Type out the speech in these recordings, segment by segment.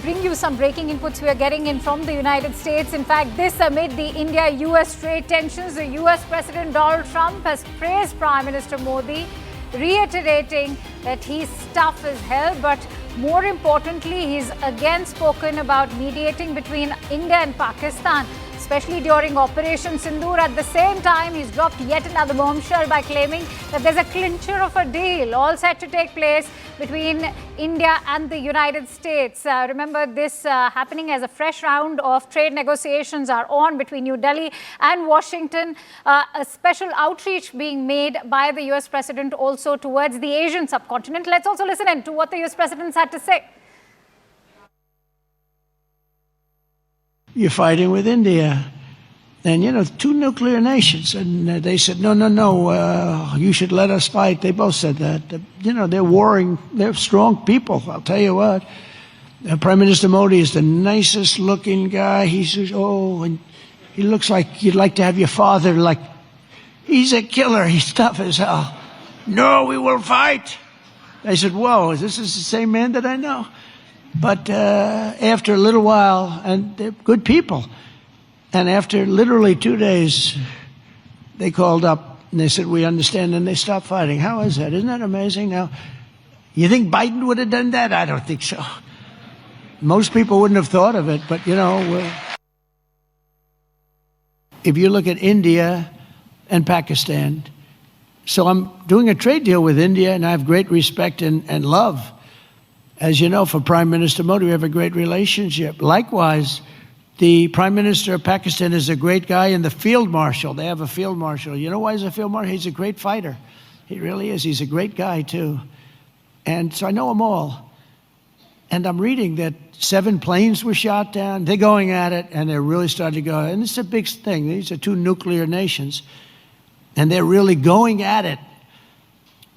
bring you some breaking inputs we are getting in from the United States. In fact, this amid the India-US trade tensions, the US President Donald Trump has praised Prime Minister Modi, reiterating that his stuff is hell, but more importantly, he's again spoken about mediating between India and Pakistan, especially during Operation Sindoor. At the same time, he's dropped yet another bombshell by claiming that there's a clincher of a deal all set to take place between India and the United States. Remember this happening as a fresh round of trade negotiations are on between New Delhi and Washington. A special outreach being made by the US President also towards the Asian subcontinent. Let's also listen in to what the US President had to say. You're fighting with India. And, you know, two nuclear nations. And they said, no, you should let us fight. They both said that. You know, they're warring. They're strong people, I'll tell you what. Prime Minister Modi is the nicest looking guy. He says, and he looks like you'd like to have your father, like, he's a killer. He's tough as hell. No, we will fight. I said, whoa, this is the same man that I know. But after a little while, and they're good people, and after literally 2 days, they called up and they said, we understand, and they stopped fighting. How is that? Isn't that amazing? Now, you think Biden would have done that? I don't think so. Most people wouldn't have thought of it, but, you know, if you look at India and Pakistan, so I'm doing a trade deal with India, and I have great respect and love. As you know, for Prime Minister Modi, we have a great relationship. Likewise, the Prime Minister of Pakistan is a great guy, and the Field Marshal, they have a Field Marshal. You know why he's a Field Marshal? He's a great fighter. He really is. He's a great guy, too. And so I know them all. And I'm reading that 7 planes were shot down. They're going at it, and they're really starting to go. And it's a big thing. These are 2 nuclear nations, and they're really going at it.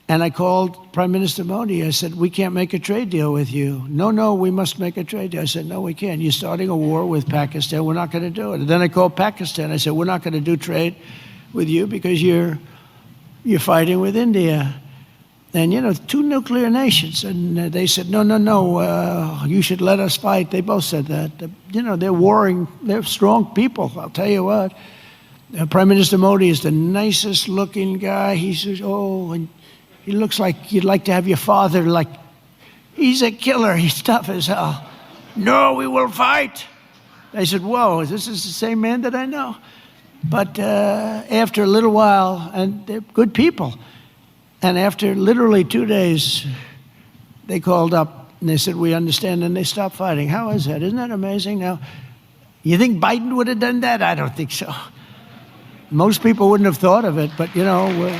And I called Prime Minister Modi. I said, we can't make a trade deal with you. No, we must make a trade deal. I said, no, we can't. You're starting a war with Pakistan. We're not going to do it. And then I called Pakistan. I said, we're not going to do trade with you because you're fighting with India. And, you know, 2 nuclear nations. And they said, no, you should let us fight. They both said that. You know, they're warring. They're strong people, I'll tell you what. Prime Minister Modi is the nicest looking guy. He says, and he looks like you'd like to have your father, like, he's a killer. He's tough as hell. No, we will fight. I said, whoa, this is the same man that I know. But after a little while, and they're good people, and after literally 2 days, they called up and they said, we understand, and they stopped fighting. How is that? Isn't that amazing? Now, you think Biden would have done that? I don't think so. Most people wouldn't have thought of it, but, you know,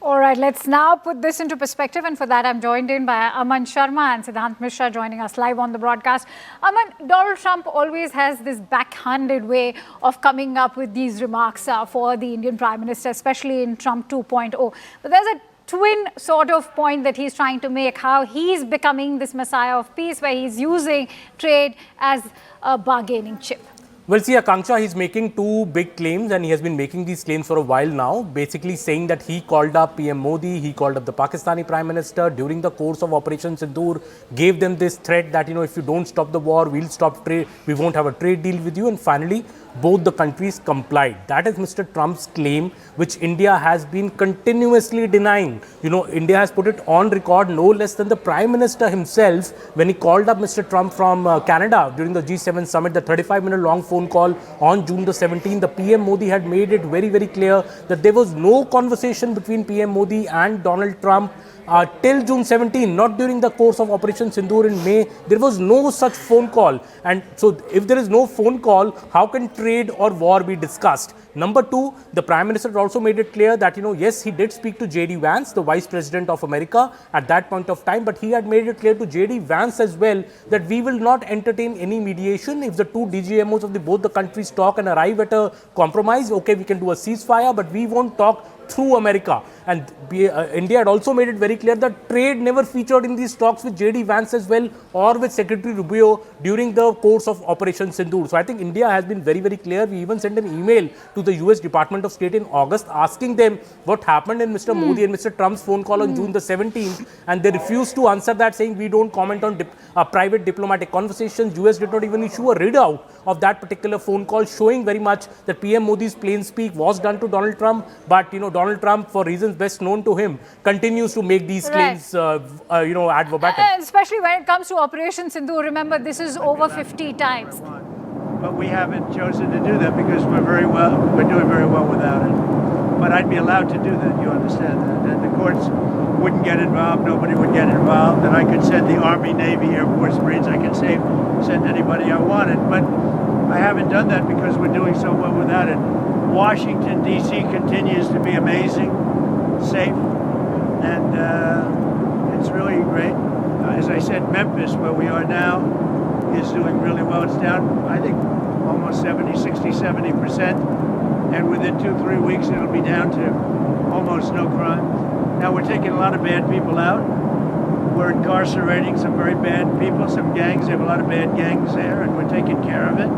all right, let's now put this into perspective, and for that I'm joined in by Aman Sharma and Siddhant Mishra joining us live on the broadcast. Aman, Donald Trump always has this backhanded way of coming up with these remarks for the Indian Prime Minister, especially in Trump 2.0. But there's a twin sort of point that he's trying to make, how he's becoming this messiah of peace, where he's using trade as a bargaining chip. Well, see, Akanksha, he's making 2 big claims, and he has been making these claims for a while now, basically saying that he called up PM Modi, he called up the Pakistani Prime Minister during the course of Operation Sindoor, gave them this threat that, you know, if you don't stop the war, we'll stop trade, we won't have a trade deal with you, and finally, both the countries complied. That is Mr. Trump's claim, which India has been continuously denying. You know, India has put it on record no less than the Prime Minister himself when he called up Mr. Trump from Canada during the G7 summit, the 35-minute long phone call on June the 17th. The PM Modi had made it very, very clear that there was no conversation between PM Modi and Donald Trump till June 17, not during the course of Operation Sindoor in May. There was no such phone call. And so if there is no phone call, how can trade or war be discussed? Number 2, the Prime Minister also made it clear that, you know, yes, he did speak to J.D. Vance, the Vice President of America at that point of time, but he had made it clear to J.D. Vance as well that we will not entertain any mediation. If the 2 DGMOs of both the countries talk and arrive at a compromise, okay, we can do a ceasefire, but we won't talk through America. And India had also made it very clear that trade never featured in these talks with J.D. Vance as well or with Secretary Rubio during the course of Operation Sindoor. So I think India has been very, very clear. We even sent an email to the US Department of State in August asking them what happened in Mr. Modi and Mr. Trump's phone call on June the 17th. And they refused to answer that, saying we don't comment on private diplomatic conversations. US did not even issue a readout of that particular phone call, showing very much that PM Modi's plain speak was done to Donald Trump. But, Donald Trump, for reasons best known to him, continues to make these claims, ad verbatim. Especially when it comes to Operation Sindoor. Remember, this is over 50 times. But we haven't chosen to do that because we're doing very well without it. But I'd be allowed to do that, you understand that. And the courts wouldn't get involved, nobody would get involved, and I could send the Army, Navy, Air Force, Marines, I could send anybody I wanted. But I haven't done that because we're doing so well without it. Washington, D.C. continues to be amazing, safe, and it's really great. As I said, Memphis, where we are now, is doing really well. It's down, I think, almost 70%. And within 2-3 weeks, it'll be down to almost no crime. Now, we're taking a lot of bad people out. We're incarcerating some very bad people, some gangs. They have a lot of bad gangs there, and we're taking care of it.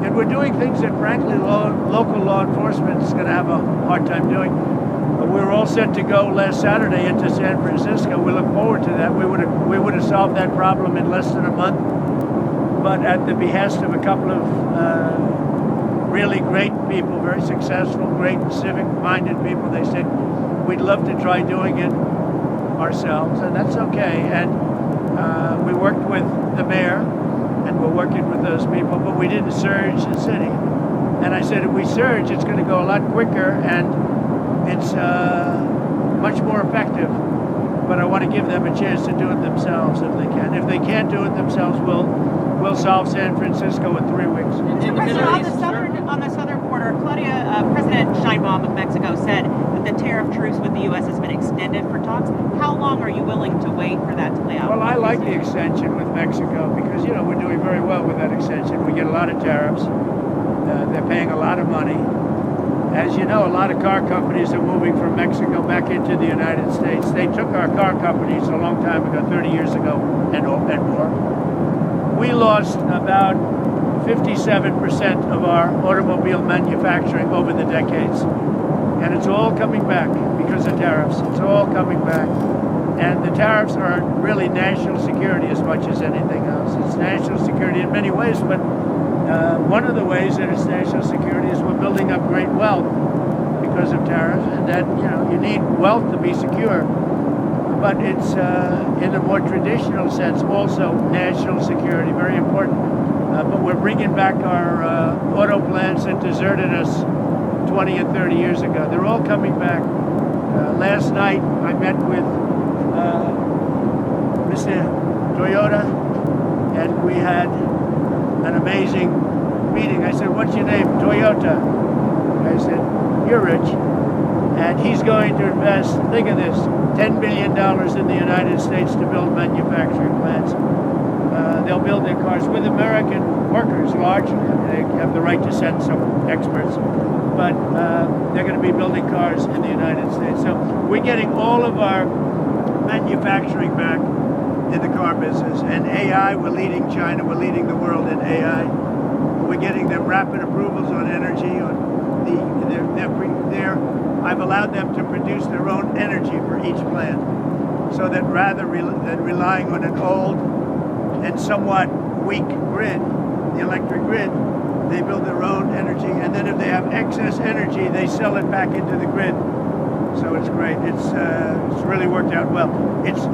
And we're doing things that, frankly, local law enforcement is going to have a hard time doing. We were all set to go last Saturday into San Francisco. We look forward to that. We would have solved that problem in less than a month. But at the behest of a couple of really great people, very successful, great civic-minded people, they said, we'd love to try doing it ourselves, and that's okay. And we worked with the mayor, and we're working with those people, but we didn't surge the city. And I said, if we surge, it's going to go a lot quicker, and it's much more effective. But I want to give them a chance to do it themselves if they can. If they can't do it themselves, we'll solve San Francisco in 3 weeks. On the southern border, President Sheinbaum of Mexico said that the tariff truce with the U.S. has been extended for talks. How long are you willing to wait for that to play out? Well, I like the extension with Mexico because, we're doing very well with that extension. We get a lot of tariffs. They're paying a lot of money. As you know, a lot of car companies are moving from Mexico back into the United States. They took our car companies a long time ago, 30 years ago and more. We lost about 57% of our automobile manufacturing over the decades. And it's all coming back because of tariffs. It's all coming back. And the tariffs are really national security as much as anything else. It's national security in many ways, but one of the ways that it's national security is we're building up great wealth because of tariffs, and that, you need wealth to be secure. But it's, in a more traditional sense, also national security, very important. But we're bringing back our auto plants that deserted us 20 and 30 years ago. They're all coming back. Last night, I met with Mr. Toyota, and we had an amazing meeting. I said, what's your name? Toyota. I said, you're rich. And he's going to invest, think of this, $10 billion in the United States to build manufacturing plants. They'll build their cars with American workers largely. They have the right to send some experts. But they're going to be building cars in the United States. So we're getting all of our manufacturing back in the car business. And AI, we're leading China, we're leading the world in AI. We're getting them rapid approvals on energy, on I've allowed them to produce their own energy for each plant, so that rather than relying on an old and somewhat weak grid, the electric grid, they build their own energy, and then if they have excess energy, they sell it back into the grid. So it's great. It's really worked out well. It's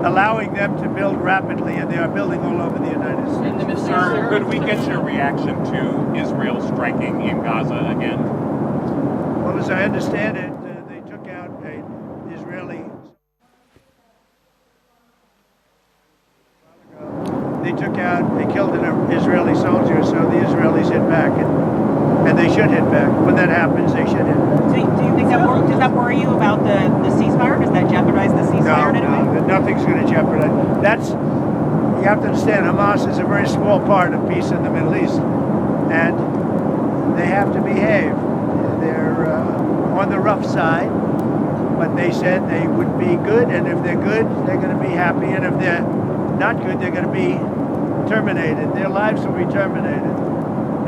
allowing them to build rapidly, and they are building all over the United States. Sir, could we get your reaction to Israel striking in Gaza again? Well, as I understand it, they took out an Israeli. They killed an Israeli soldier, so the Israelis hit back, and they should hit back. When that happens, they should hit back. Do you think does that worry you about the ceasefire? Does that jeopardize the ceasefire in any way? No, nothing's going to jeopardize. You have to understand, Hamas is a very small part of peace in the Middle East, and they have to behave. They're on the rough side, but they said they would be good, and if they're good, they're going to be happy, and if they're not good, they're going to be terminated. Their lives will be terminated,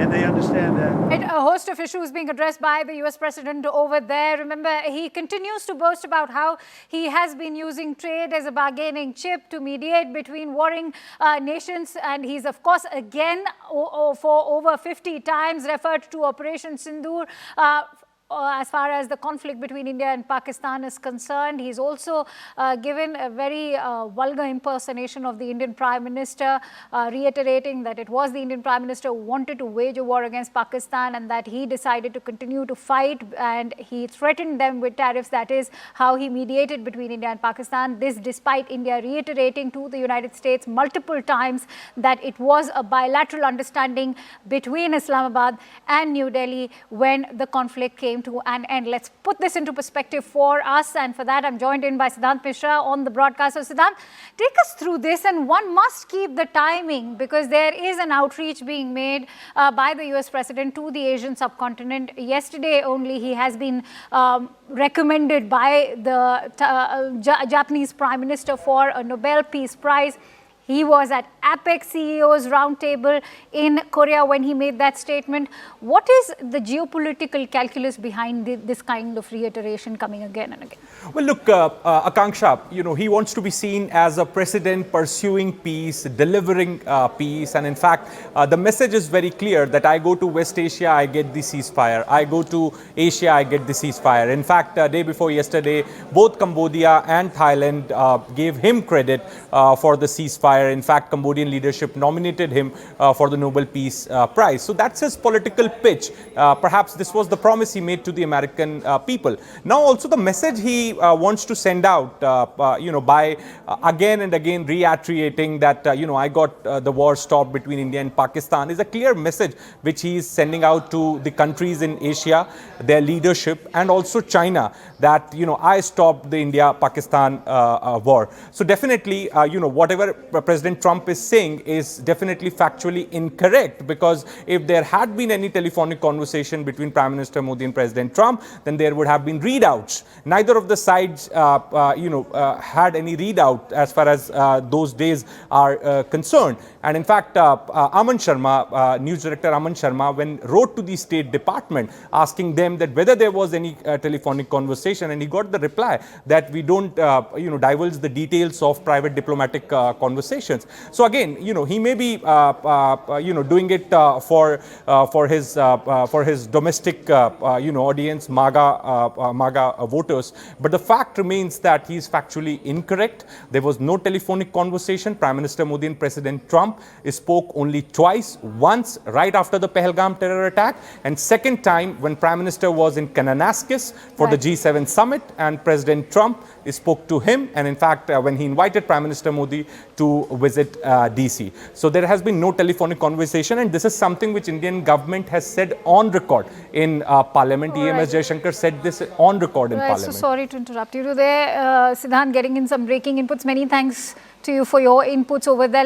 and they understand that. A host of issues being addressed by the US President over there. Remember, he continues to boast about how he has been using trade as a bargaining chip to mediate between warring nations. And he's, of course, again, for over 50 times referred to Operation Sindoor. As far as the conflict between India and Pakistan is concerned. He's also given a very vulgar impersonation of the Indian Prime Minister, reiterating that it was the Indian Prime Minister who wanted to wage a war against Pakistan and that he decided to continue to fight, and he threatened them with tariffs. That is how he mediated between India and Pakistan. This despite India reiterating to the United States multiple times that it was a bilateral understanding between Islamabad and New Delhi when the conflict came to an end. Let's put this into perspective for us, and for that I'm joined in by Siddhant Mishra on the broadcast. So Siddhant, take us through this, and one must keep the timing because there is an outreach being made by the US President to the Asian subcontinent. Yesterday only he has been recommended by the Japanese Prime Minister for a Nobel Peace Prize. He was at APEC CEO's roundtable in Korea when he made that statement. What is the geopolitical calculus behind this kind of reiteration coming again and again? Well, look, Akanksha, he wants to be seen as a president pursuing peace, delivering peace. And in fact, the message is very clear that I go to West Asia, I get the ceasefire. I go to Asia, I get the ceasefire. In fact, day before yesterday, both Cambodia and Thailand gave him credit for the ceasefire. In fact, Cambodian leadership nominated him for the Nobel Peace Prize. So that's his political pitch. Perhaps this was the promise he made to the American people. Now also the message he wants to send out, by again and again reiterating that, I got the war stopped between India and Pakistan is a clear message which he is sending out to the countries in Asia, their leadership, and also China that, I stopped the India-Pakistan war. So definitely, whatever President Trump is saying is definitely factually incorrect, because if there had been any telephonic conversation between Prime Minister Modi and President Trump, then there would have been readouts. Neither of the sides, had any readout as far as those days are concerned. And in fact, Aman Sharma, news director Aman Sharma, when wrote to the State Department asking them that whether there was any telephonic conversation, and he got the reply that we don't, divulge the details of private diplomatic conversations. So again, he may be, doing it for his domestic, audience, MAGA voters. But the fact remains that he is factually incorrect. There was no telephonic conversation. Prime Minister Modi and President Trump spoke only twice. Once right after the Pahalgam terror attack, and second time when Prime Minister was in Kananaskis for the G7 summit, and President Trump spoke to him. And in fact, when he invited Prime Minister Modi to visit DC. So there has been no telephonic conversation, and this is something which Indian government has said on record in Parliament. EMS Jaishankar said this on record in Parliament. So sorry to interrupt you there. Siddhant, getting in some breaking inputs. Many thanks to you for your inputs over there.